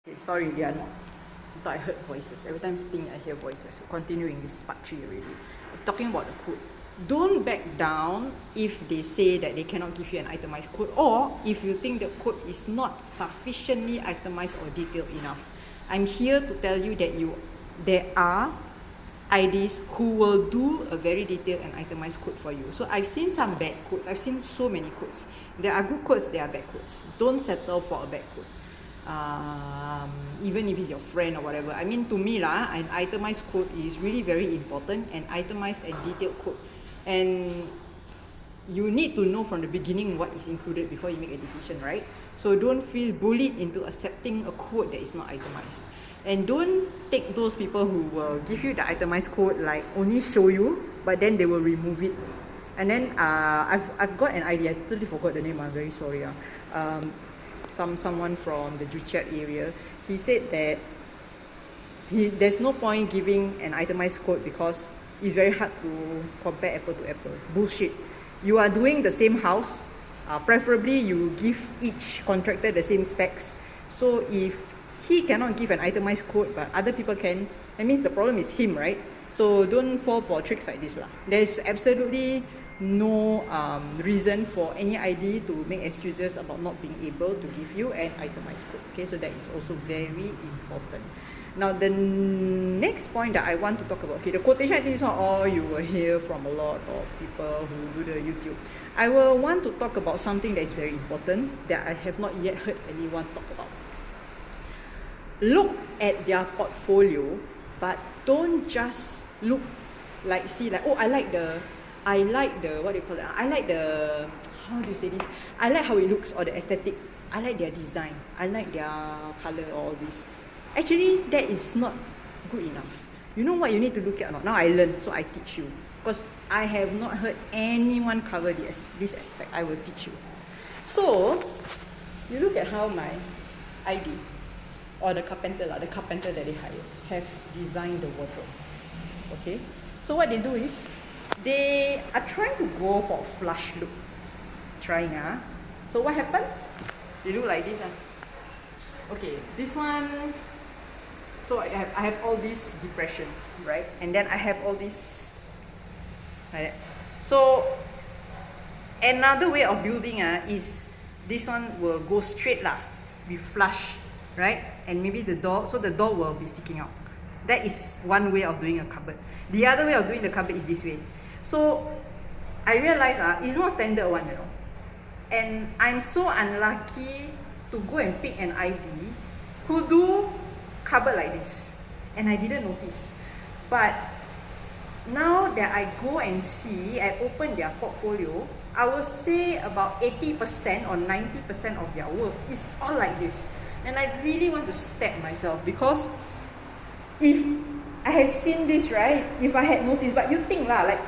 Okay, sorry, Dian. I thought I heard voices. Every time I hear voices. Continuing, this is part 3 already. We're talking about the code. Don't back down if they say that they cannot give you an itemized code, or if you think the code is not sufficiently itemized or detailed enough. I'm here to tell you that there are IDs who will do a very detailed and itemized code for you. So I've seen some bad codes. I've seen so many codes. There are good codes, there are bad codes. Don't settle for a bad code. Even if it's your friend or whatever. I mean, to me an itemized code is really very important, an itemized and detailed code. And you need to know from the beginning what is included before you make a decision, right? So don't feel bullied into accepting a code that is not itemized. And don't take those people who will give you the itemized code, like only show you, but then they will remove it. And then I've got an idea. I totally forgot the name. I'm very sorry. Someone from the Juchat area, he said that there's no point giving an itemized code because it's very hard to compare apple to apple. Bullshit. You are doing the same house, preferably you give each contractor the same specs. So if he cannot give an itemized code but other people can, that means the problem is him, right? So don't fall for tricks like this lah. There's absolutely no reason for any ID to make excuses about not being able to give you an itemized code. Okay, so that is also very important. Now the next point that I want to talk about, okay, the quotation, I think is not all you will hear from a lot of people who do the YouTube. I will want to talk about something that is very important that I have not yet heard anyone talk about. Look at their portfolio, but don't just look like, see like, oh, I like the, what do you call it? I like the, how do you say this? I like how it looks, or the aesthetic. I like their design. I like their color, all this. Actually, that is not good enough. You know what you need to look at or not? Now I learn, so I teach you. Because I have not heard anyone cover this aspect. I will teach you. So, you look at how my ID, or the carpenter that they hired, have designed the wardrobe. Okay? So what they do is, they are trying to go for a flush look. So what happened? They look like this. Okay, this one. So I have all these depressions, right? And then I have all these like that. So another way of building is this one will go straight be flush, right? And maybe the door, so the door will be sticking out. That is one way of doing a cupboard. The other way of doing the cupboard is this way. So I realize it's not standard one, you know. And I'm so unlucky to go and pick an ID who do cupboard like this. And I didn't notice. But now that I go and see, I open their portfolio, I will say about 80% or 90% of their work is all like this. And I really want to stab myself, because if I had seen this, right, if I had noticed, but you think like,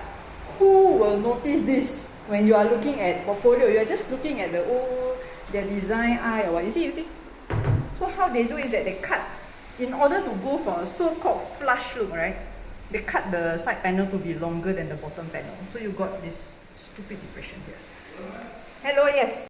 who will notice this when you are looking at portfolio? You are just looking at their design eye or what. You see? So how they do is that they cut, in order to go for a so-called flush look, right, they cut the side panel to be longer than the bottom panel. So you got this stupid depression here. Hello, yes.